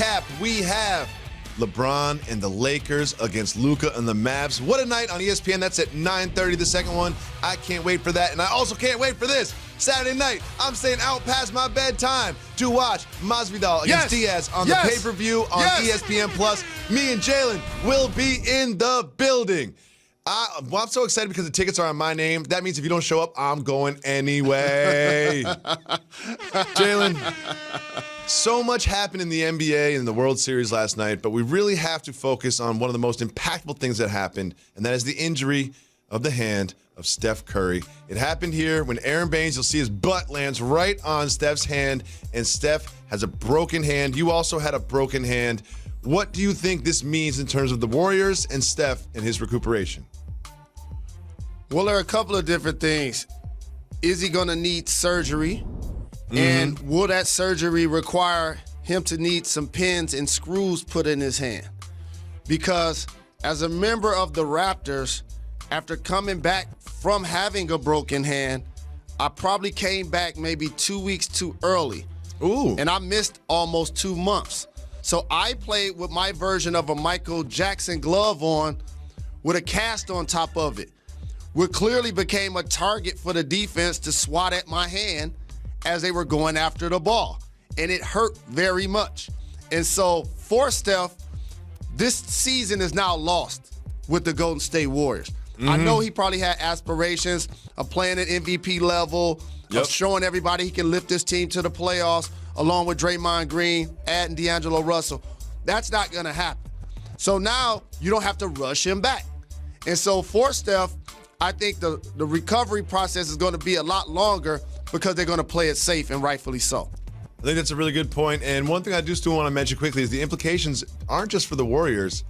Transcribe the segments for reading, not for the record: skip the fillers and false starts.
recap, we have LeBron and the Lakers against Luka and the Mavs. What a night on ESPN. That's at 9:30, the second one. I can't wait for that. And I also can't wait for this. Saturday night, I'm staying out past my bedtime to watch Masvidal against Diaz on the pay-per-view on ESPN+. Me and Jalen will be in the building. I'm so excited because the tickets are on my name. That means if you don't show up, I'm going anyway. Jalen, so much happened in the NBA and the World Series last night, but we really have to focus on one of the most impactful things that happened, and that is the injury of the hand of Steph Curry. It happened here when Aaron Baines, you'll see his butt lands right on Steph's hand, and Steph has a broken hand. You also had a broken hand. What do you think this means in terms of the Warriors and Steph and his recuperation? Well, there are a couple of different things. Is he going to need surgery? And will that surgery require him to need some pins and screws put in his hand? Because as a member of the Raptors, after coming back from having a broken hand, I probably came back maybe 2 weeks too early. Ooh. And I missed almost 2 months. So I played with my version of a Michael Jackson glove on with a cast on top of it, which clearly became a target for the defense to swat at my hand as they were going after the ball. And it hurt very much. And so for Steph, this season is now lost with the Golden State Warriors. I know he probably had aspirations of playing at MVP level, of showing everybody he can lift this team to the playoffs, along with Draymond Green, adding D'Angelo Russell. That's not going to happen. So now you don't have to rush him back. And so for Steph, I think the recovery process is going to be a lot longer because they're going to play it safe, and rightfully so. I think that's a really good point. And one thing I do still want to mention quickly is the implications aren't just for the Warriors.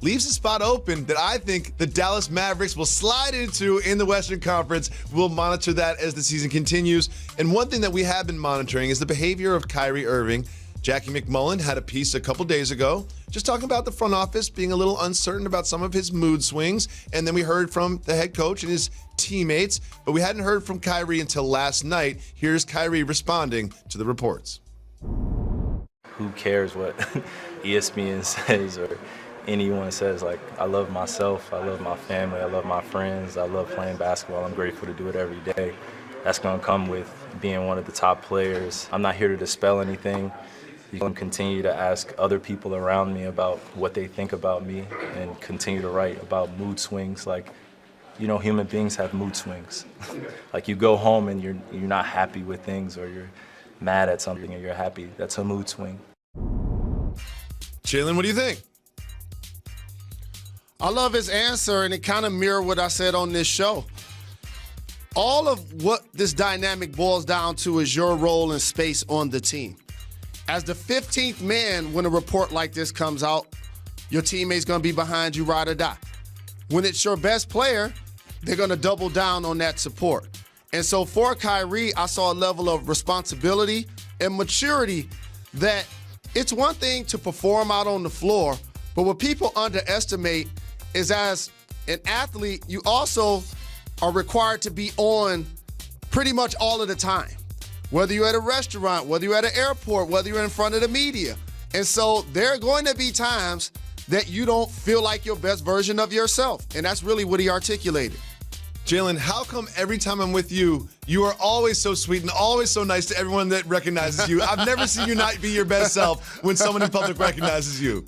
Leaves a spot open that I think the Dallas Mavericks will slide into in the Western Conference. We'll monitor that as the season continues. And one thing that we have been monitoring is the behavior of Kyrie Irving. Jackie McMullen had a piece a couple days ago just talking about the front office being a little uncertain about some of his mood swings. And then we heard from the head coach and his teammates, but we hadn't heard from Kyrie until last night. Here's Kyrie responding to the reports. Who cares what ESPN says or anyone says? Like, I love myself, I love my family, I love my friends, I love playing basketball. I'm grateful to do it every day. That's going to come with being one of the top players. I'm not here to dispel anything. You can continue to ask other people around me about what they think about me and continue to write about mood swings. Like, you know, human beings have mood swings. Like, you go home and you're not happy with things, or you're mad at something and you're happy. That's a mood swing. Jalen, what do you think? I love his answer, and it kind of mirrored what I said on this show. All of what this dynamic boils down to is your role and space on the team. As the 15th man, when a report like this comes out, your teammate's going to be behind you, ride or die. When it's your best player, they're going to double down on that support. And so for Kyrie, I saw a level of responsibility and maturity that it's one thing to perform out on the floor, but what people underestimate is as an athlete, you also are required to be on pretty much all of the time. Whether you're at a restaurant, whether you're at an airport, whether you're in front of the media. And so there are going to be times that you don't feel like your best version of yourself. And that's really what he articulated. Jalen, how come every time I'm with you, you are always so sweet and always so nice to everyone that recognizes you? I've never seen you not be your best self when someone in public recognizes you.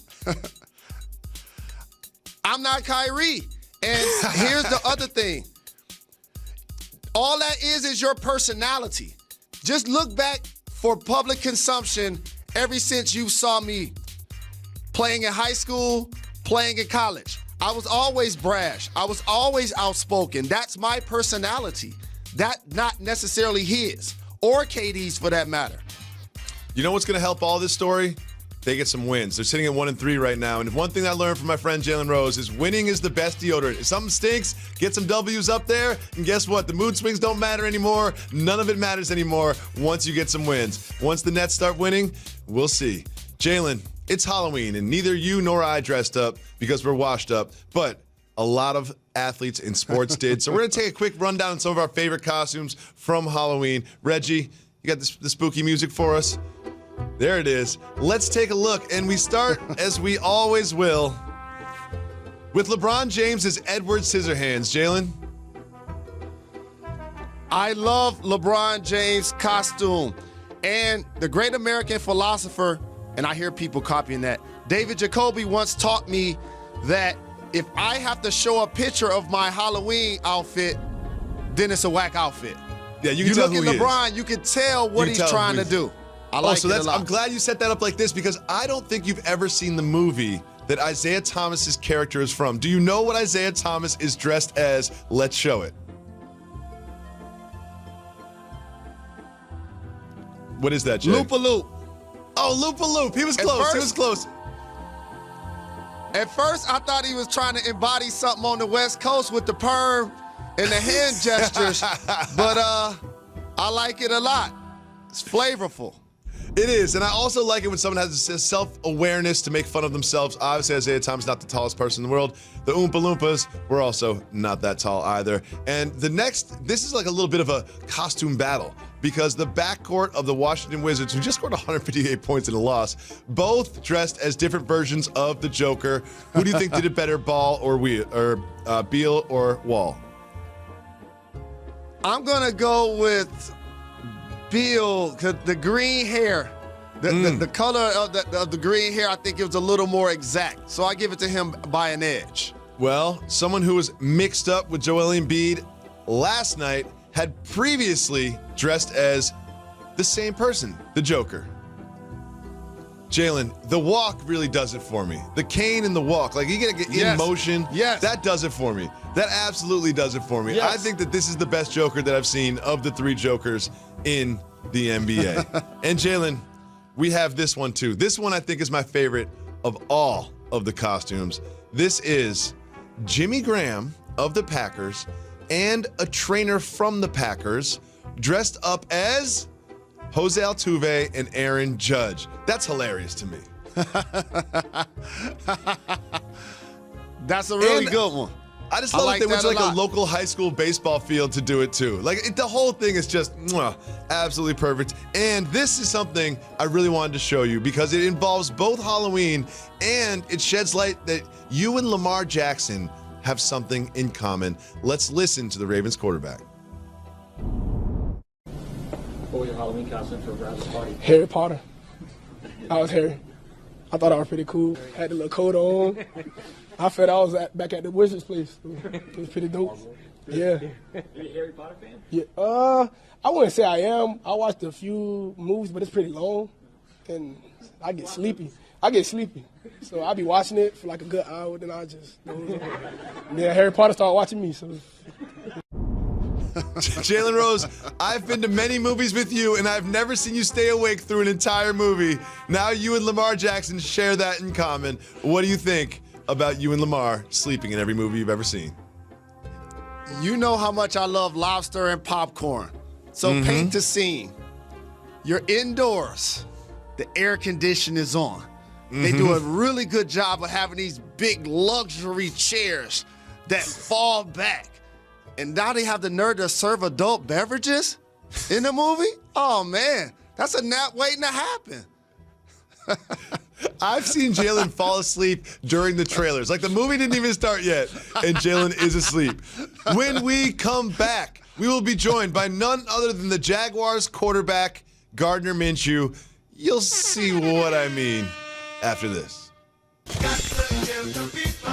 I'm not Kyrie. And here's the other thing. All that is your personality. Just look back for public consumption ever since you saw me playing in high school, playing in college. I was always brash. I was always outspoken. That's my personality. That not necessarily his or KD's for that matter. You know what's going to help all this story? They get some wins. They're sitting at 1-3 right now. And one thing I learned from my friend Jalen Rose is winning is the best deodorant. If something stinks, get some W's up there. And guess what? The mood swings don't matter anymore. None of it matters anymore once you get some wins. Once the Nets start winning, we'll see. Jalen, it's Halloween, and neither you nor I dressed up because we're washed up. But a lot of athletes in sports did. So we're going to take a quick rundown on some of our favorite costumes from Halloween. Reggie, you got the spooky music for us? There it is. Let's take a look, and we start, as we always will, with LeBron James's Edward Scissorhands. Jalen? I love LeBron James' costume. And the great American philosopher, and I hear people copying that, David Jacoby once taught me that if I have to show a picture of my Halloween outfit, then it's a whack outfit. Yeah, you can tell who look at he LeBron, is. you can tell what he's trying to do. I like it a lot. I'm glad you set that up like this, because I don't think you've ever seen the movie that Isaiah Thomas's character is from. Do you know what Isaiah Thomas is dressed as? Let's show it. What is that, Jay? Loop-a-loop. Oh, Loop-a-loop. He was close. He was close. At first, I thought he was trying to embody something on the West Coast with the perm and the hand gestures, but I like it a lot. It's flavorful. It is, and I also like it when someone has a self-awareness to make fun of themselves. Obviously, Isaiah Thomas is not the tallest person in the world. The Oompa Loompas were also not that tall either. And this is like a little bit of a costume battle, because the backcourt of the Washington Wizards, who just scored 158 points in a loss, both dressed as different versions of the Joker. Who do you think did it better, Ball or Beal or Wall? I'm gonna go with Beal, cause the green hair, the color of the green hair, I think it was a little more exact. So I give it to him by an edge. Well, someone who was mixed up with Joel Embiid last night had previously dressed as the same person, the Joker. Jalen, the walk really does it for me. The cane and the walk, like you gotta get in motion. Yes. That does it for me. That absolutely does it for me. Yes. I think that this is the best Joker that I've seen of the three Jokers in the NBA. And Jalen, we have this one too. This one I think is my favorite of all of the costumes. This is Jimmy Graham of the Packers and a trainer from the Packers dressed up as Jose Altuve and Aaron Judge. That's hilarious to me. That's a really good one. I just love that they went to like a local high school baseball field to do it too. Like the whole thing is just absolutely perfect. And this is something I really wanted to show you because it involves both Halloween and it sheds light that you and Lamar Jackson have something in common. Let's listen to the Ravens quarterback. What was your Halloween costume for Brad's party? Harry Potter. I was Harry. I thought I was pretty cool. Had the little coat on. I felt I was back at the Wizards place. It was pretty dope. Yeah. Are you a Harry Potter fan? Yeah. I wouldn't say I am. I watched a few movies, but it's pretty long, and I get sleepy. So I be watching it for like a good hour, then I just yeah. Harry Potter started watching me. So. Jalen Rose, I've been to many movies with you, and I've never seen you stay awake through an entire movie. Now you and Lamar Jackson share that in common. What do you think about you and Lamar sleeping in every movie you've ever seen? You know how much I love lobster and popcorn. So paint the scene. You're indoors. The air conditioning is on. They do a really good job of having these big luxury chairs that fall back. And now they have the nerve to serve adult beverages in the movie? Oh, man, that's a nap waiting to happen. I've seen Jalen fall asleep during the trailers. Like the movie didn't even start yet, and Jalen is asleep. When we come back, we will be joined by none other than the Jaguars quarterback, Gardner Minshew. You'll see what I mean after this. Got to give the people